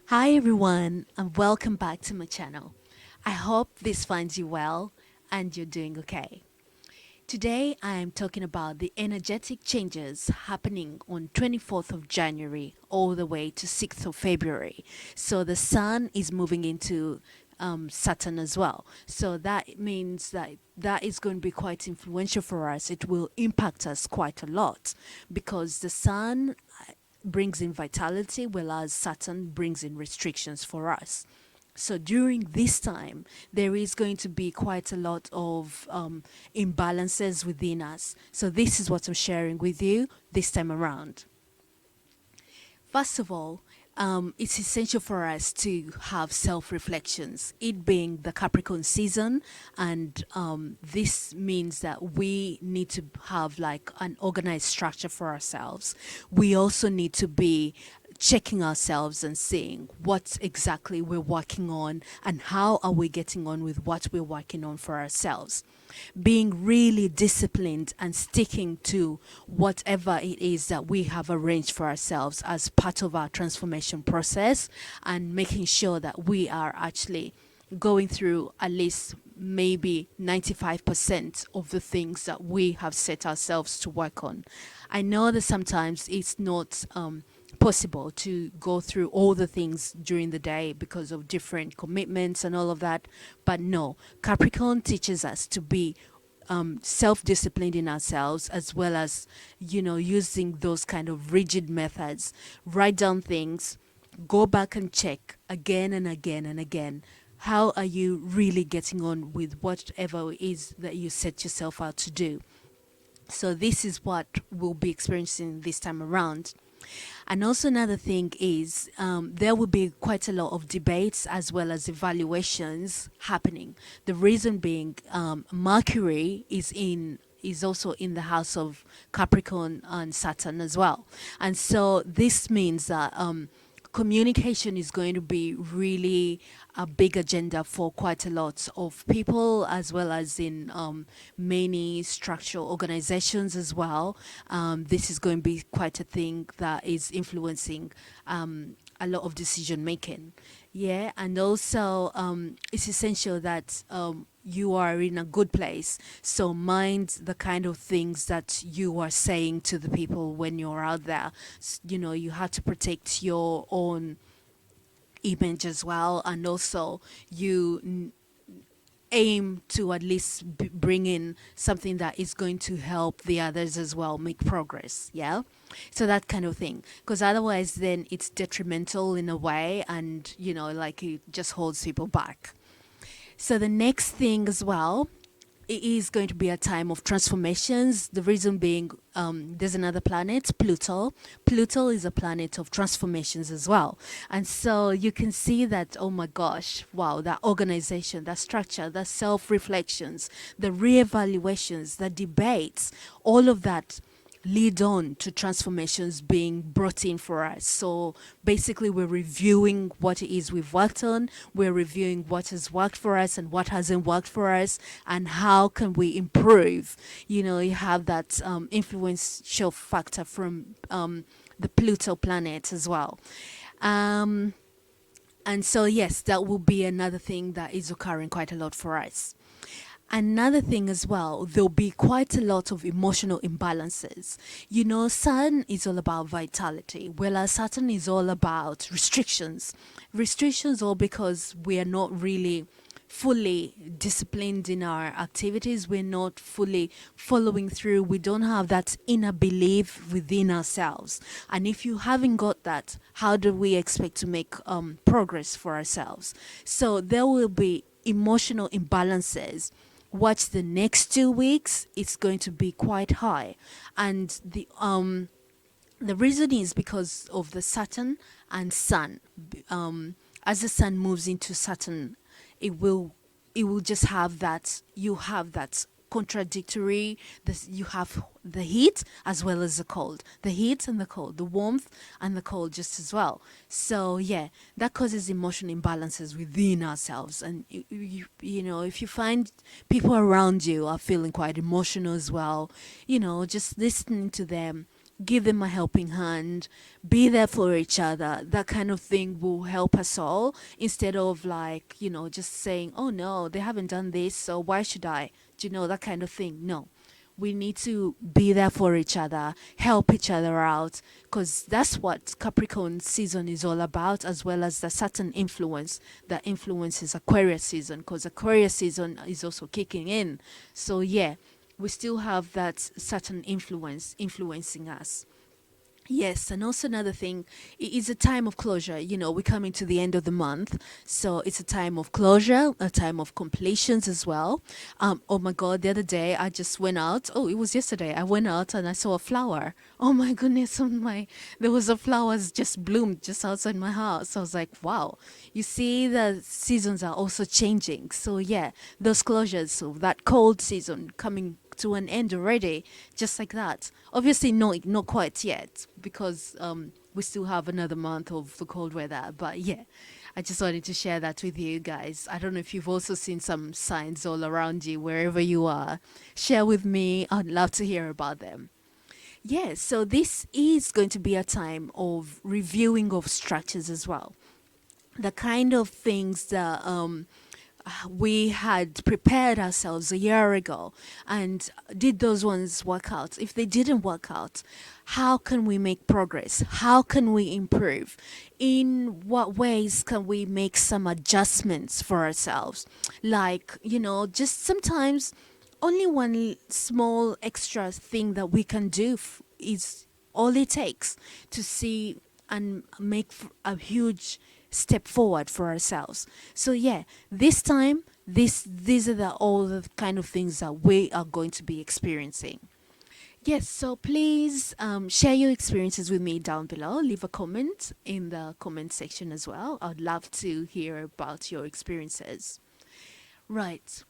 Hi everyone, and welcome back to my channel. I hope this finds you well and you're doing okay. Today I am talking about the energetic changes happening on 24th of January all the way to 6th of February. So the sun is moving into Saturn as well. So that means that is going to be quite influential for us. It will impact us quite a lot because the sun brings in vitality, whereas Saturn brings in restrictions for us. So during this time, there is going to be quite a lot of imbalances within us. So this is what I'm sharing with you this time around. First of all, it's essential for us to have self reflections, it being the Capricorn season. And this means that we need to have like an organized structure for ourselves. We also need to be checking ourselves and seeing what exactly we're working on and how are we getting on with what we're working on for ourselves. Being really disciplined and sticking to whatever it is that we have arranged for ourselves as part of our transformation process, and making sure that we are actually going through at least maybe 95% of the things that we have set ourselves to work on. I know that sometimes it's not possible to go through all the things during the day because of different commitments and all of that. But no, Capricorn teaches us to be self-disciplined in ourselves, as well as, using those kind of rigid methods. Write down things, go back and check again and again and again. How are you really getting on with whatever it is that you set yourself out to do? So this is what we'll be experiencing this time around. And also another thing is there will be quite a lot of debates as well as evaluations happening. The reason being, Mercury is also in the house of Capricorn and Saturn as well. And so this means that communication is going to be really a big agenda for quite a lot of people, as well as in many structural organizations as well. This is going to be quite a thing that is influencing a lot of decision making. Yeah, and also it's essential that you are in a good place. So mind the kind of things that you are saying to the people when you're out there. You have to protect your own image as well, and also you aim to at least bring in something that is going to help the others as well make progress. Yeah, so that kind of thing, because otherwise then it's detrimental in a way, and like it just holds people back. So the next thing as well, it is going to be a time of transformations. The reason being, there's another planet, Pluto. Pluto is a planet of transformations as well. And so you can see that, oh my gosh, wow, that organization, that structure, the self reflections, the re-evaluations, the debates, all of that lead on to transformations being brought in for us. So basically, we're reviewing what it is we've worked on, we're reviewing what has worked for us and what hasn't worked for us, and how can we improve. You have that influential factor from the Pluto planet as well. Um, and so, yes, that will be another thing that is occurring quite a lot for us. Another thing as well, there'll be quite a lot of emotional imbalances. Sun is all about vitality, whereas Saturn is all about restrictions. Restrictions, all because we are not really fully disciplined in our activities, we're not fully following through, we don't have that inner belief within ourselves. And if you haven't got that, how do we expect to make progress for ourselves? So there will be emotional imbalances. Watch the next 2 weeks, it's going to be quite high. And the reason is because of the Saturn and Sun. As the Sun moves into Saturn, it will just have that, you have that contradictory, this, you have the heat as well as the cold, the heat and the cold, the warmth and the cold just as well. So yeah, that causes emotional imbalances within ourselves. And if you find people around you are feeling quite emotional as well, just listening to them, give them a helping hand, be there for each other. That kind of thing will help us all, instead of like, just saying, oh no, they haven't done this, so why should I? Do you know, that kind of thing? No. We need to be there for each other, help each other out, because that's what Capricorn season is all about, as well as the Saturn influence that influences Aquarius season, because Aquarius season is also kicking in. So, yeah, we still have that Saturn influence influencing us. Yes, and also another thing, it is a time of closure. We're coming to the end of the month, so it's a time of closure, a time of completions as well. Oh my God, the other day I just went out. Oh, it was yesterday. I went out and I saw a flower. Oh my goodness, there was a flowers just bloomed just outside my house. I was like, wow. You see, the seasons are also changing. So yeah, those closures, so that cold season coming to an end already, just like that. Obviously, no, not quite yet, because we still have another month of the cold weather. But yeah, I just wanted to share that with you guys. I don't know if you've also seen some signs all around you, wherever you are. Share with me. I'd love to hear about them. Yes, so this is going to be a time of reviewing of structures as well. The kind of things that we had prepared ourselves a year ago, and did those ones work out? If they didn't work out, how can we make progress? How can we improve? In what ways can we make some adjustments for ourselves? Like, just sometimes only one small extra thing that we can do is all it takes to see and make a huge step forward for ourselves. So yeah, this time, these are all the kind of things that we are going to be experiencing. Yes, so please share your experiences with me down below. Leave a comment in the comment section as well. I'd love to hear about your experiences. Right.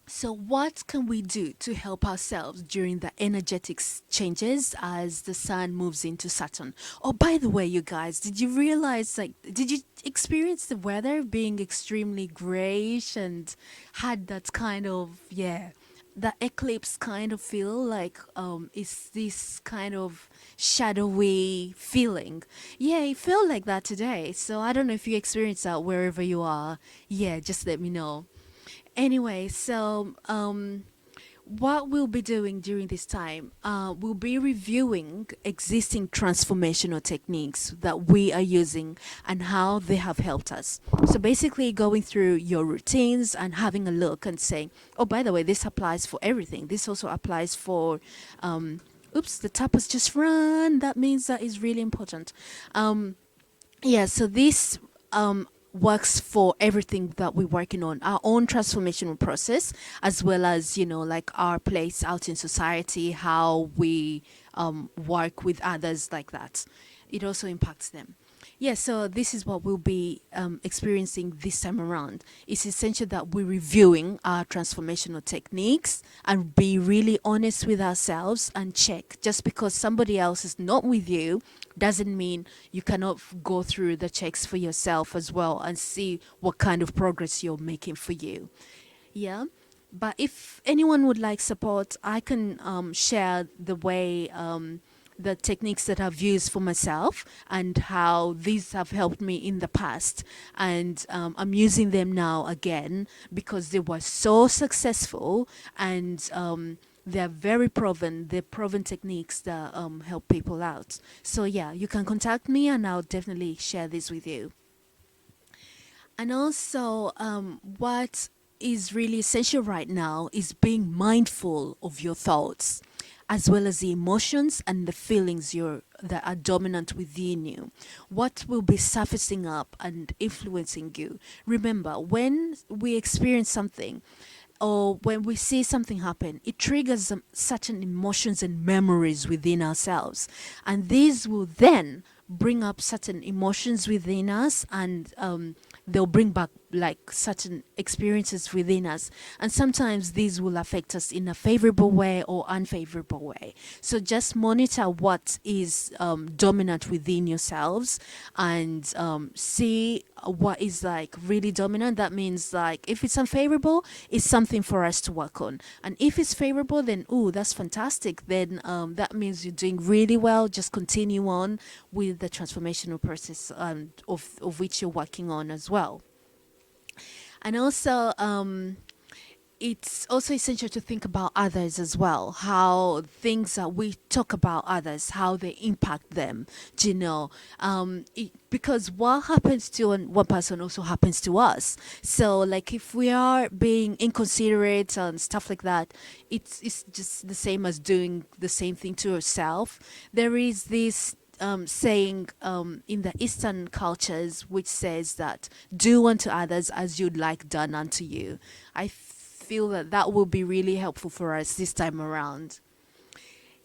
So, what can we do to help ourselves during the energetics changes as the sun moves into Saturn? Oh, by the way, you guys, did you realize, like, did you experience the weather being extremely grayish and had that kind of, yeah, the eclipse kind of feel like it's this kind of shadowy feeling? Yeah, it felt like that today. So, I don't know if you experience that wherever you are. Yeah, just let me know. Anyway, so what we'll be doing during this time, we'll be reviewing existing transformational techniques that we are using and how they have helped us. So basically, going through your routines and having a look and saying, oh, by the way, this applies for everything. This also applies for. Oops, the tap was just run. That means that is really important. Yeah, so this works for everything that we're working on, our own transformational process, as well as, like our place out in society, how we work with others like that. It also impacts them. Yeah, so this is what we'll be experiencing this time around. It's essential that we're reviewing our transformational techniques and be really honest with ourselves and check. Just because somebody else is not with you doesn't mean you cannot go through the checks for yourself as well and see what kind of progress you're making for you. Yeah. But if anyone would like support, I can share the way, the techniques that I've used for myself and how these have helped me in the past. And I'm using them now again because they were so successful, and they're very proven. They're proven techniques that help people out. So yeah, you can contact me and I'll definitely share this with you. And also, what is really essential right now is being mindful of your thoughts, as well as the emotions and the feelings that are dominant within you. What will be surfacing up and influencing you? Remember, when we experience something, or when we see something happen, it triggers certain emotions and memories within ourselves. And these will then bring up certain emotions within us, and they'll bring back like certain experiences within us, and sometimes these will affect us in a favorable way or unfavorable way. So just monitor what is dominant within yourselves, and see what is like really dominant. That means like if it's unfavorable, it's something for us to work on, and if it's favorable, then oh, that's fantastic. Then that means you're doing really well. Just continue on with the transformational process of which you're working on as well. And also, it's also essential to think about others as well, how things that we talk about others, how they impact them. Do you know, because what happens to one person also happens to us. So like if we are being inconsiderate and stuff like that, it's just the same as doing the same thing to yourself. There is this saying in the Eastern cultures which says that do unto others as you'd like done unto you. I feel that that will be really helpful for us this time around.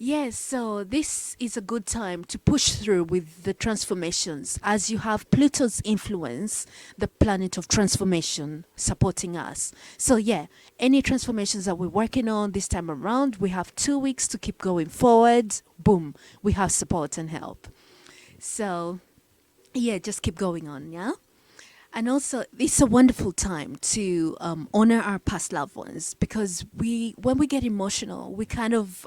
Yes, so this is a good time to push through with the transformations as you have Pluto's influence, the planet of transformation, supporting us. So, yeah, any transformations that we're working on this time around, we have 2 weeks to keep going forward. Boom, we have support and help. So, yeah, just keep going on, yeah? And also, it's a wonderful time to honor our past loved ones, because when we get emotional, we kind of,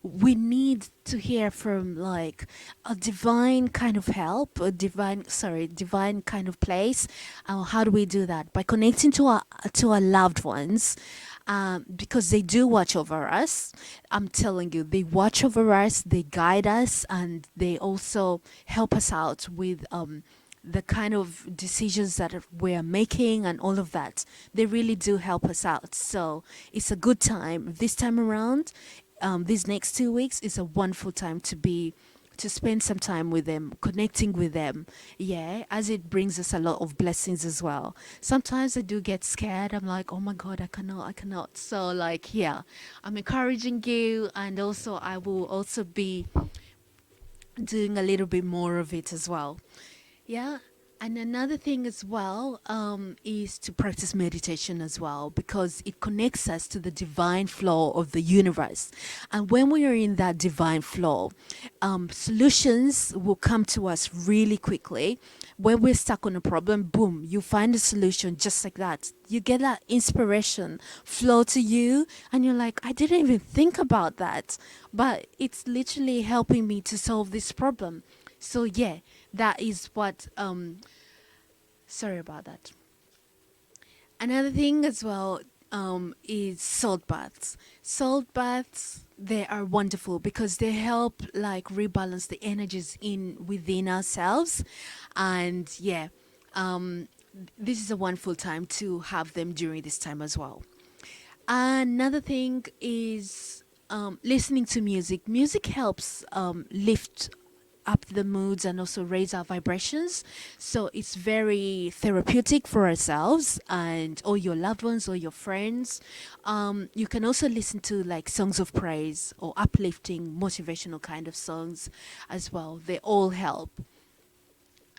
we need to hear from like a divine kind of help, divine kind of place. How do we do that? By connecting to our loved ones, because they do watch over us. I'm telling you, they watch over us, they guide us, and they also help us out with the kind of decisions that we're making and all of that. They really do help us out. So it's a good time this time around. These next 2 weeks is a wonderful time to spend some time with them, connecting with them. Yeah, as it brings us a lot of blessings as well. Sometimes I do get scared. I'm like, oh my God, I cannot. So like, yeah, I'm encouraging you, and also I will also be doing a little bit more of it as well. Yeah. And another thing as well is to practice meditation as well, because it connects us to the divine flow of the universe. And when we are in that divine flow, solutions will come to us really quickly. When we're stuck on a problem, boom, you find a solution just like that. You get that inspiration flow to you, and you're like, I didn't even think about that, but it's literally helping me to solve this problem. So yeah, that is what sorry about that. Another thing as well is salt baths. Salt baths, they are wonderful because they help like rebalance the energies in within ourselves. And yeah, this is a wonderful time to have them during this time as well. Another thing is listening to music. Music helps lift up the moods and also raise our vibrations. So it's very therapeutic for ourselves and all your loved ones or your friends. You can also listen to like songs of praise or uplifting, motivational kind of songs as well. They all help.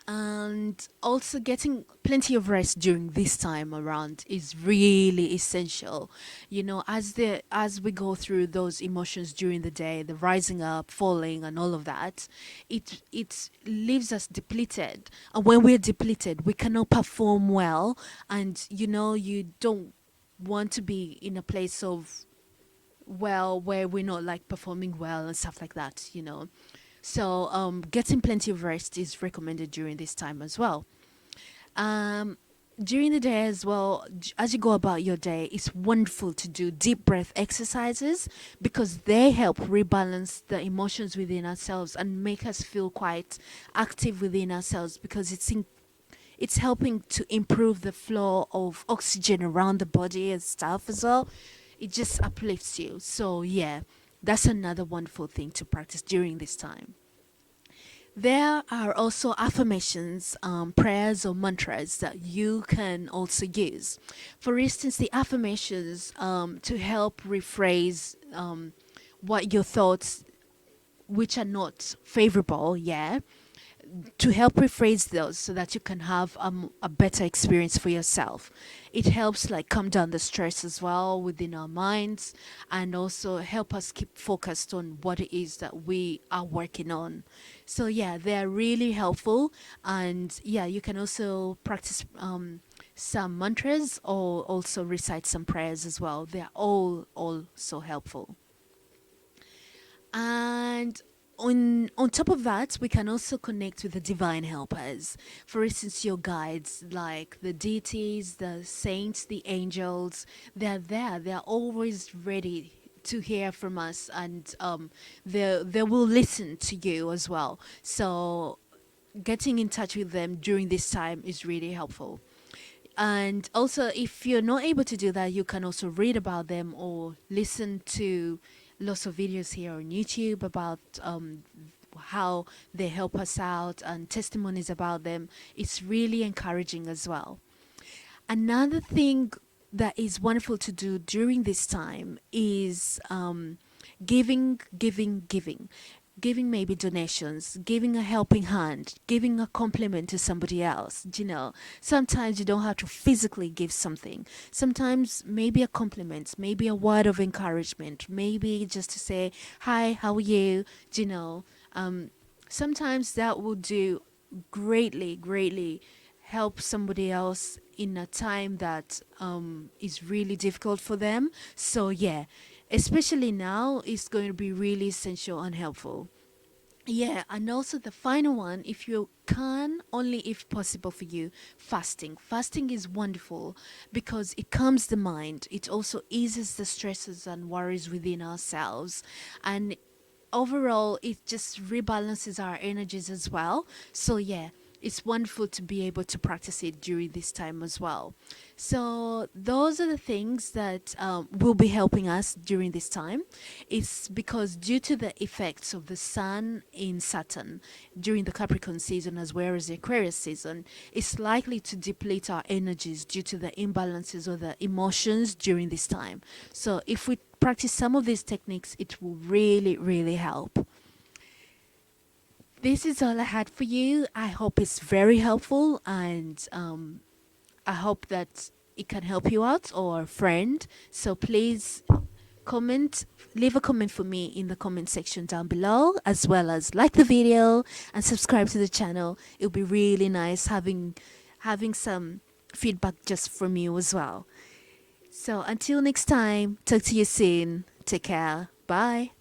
And also getting plenty of rest during this time around is really essential. You know, as we go through those emotions during the day, the rising up, falling, and all of that, it leaves us depleted. And when we're depleted, we cannot perform well. And you know, you don't want to be in a place of well where we're not like performing well and stuff like that, you know. So getting plenty of rest is recommended during this time as well. um During the day as well, as you go about your day, it's wonderful to do deep breath exercises because they help rebalance the emotions within ourselves and make us feel quite active within ourselves, because it's helping to improve the flow of oxygen around the body and stuff as well. It just uplifts you. So yeah, that's another wonderful thing to practice during this time. There are also affirmations, prayers, or mantras that you can also use. For instance, the affirmations to help rephrase what your thoughts, which are not favorable, yeah, to help rephrase those so that you can have a better experience for yourself. It helps like calm down the stress as well within our minds, and also help us keep focused on what it is that we are working on. So yeah, they are really helpful. And yeah, you can also practice some mantras or also recite some prayers as well. They are all also helpful. And on top of that, we can also connect with the divine helpers. For instance, your guides, like the deities, the saints, the angels. They're there. They're always ready to hear from us, and they will listen to you as well. So getting in touch with them during this time is really helpful. And also, if you're not able to do that, you can also read about them or listen to lots of videos here on YouTube about how they help us out and testimonies about them. It's really encouraging as well. Another thing that is wonderful to do during this time is giving. Giving maybe donations, giving a helping hand, giving a compliment to somebody else. Sometimes you don't have to physically give something. Sometimes maybe a compliment, maybe a word of encouragement, maybe just to say, "Hi, how are you?" Do you know? Sometimes that will do greatly help somebody else in a time that is really difficult for them. So yeah, especially now, it's going to be really essential and helpful. Yeah, and also the final one, if you can, only if possible for you, fasting. Fasting is wonderful because it calms the mind. It also eases the stresses and worries within ourselves. And overall, it just rebalances our energies as well. So, yeah, it's wonderful to be able to practice it during this time as well. So, those are the things that will be helping us during this time. It's because due to the effects of the sun in Saturn during the Capricorn season as well as the Aquarius season, it's likely to deplete our energies due to the imbalances or the emotions during this time. So, if we practice some of these techniques, it will really help. This is all I had for you. I hope it's very helpful, and I hope that it can help you out or a friend. So please comment, leave a comment for me in the comment section down below, as well as like the video and subscribe to the channel. It'll be really nice having some feedback just from you as well. So until next time, talk to you soon. Take care. Bye.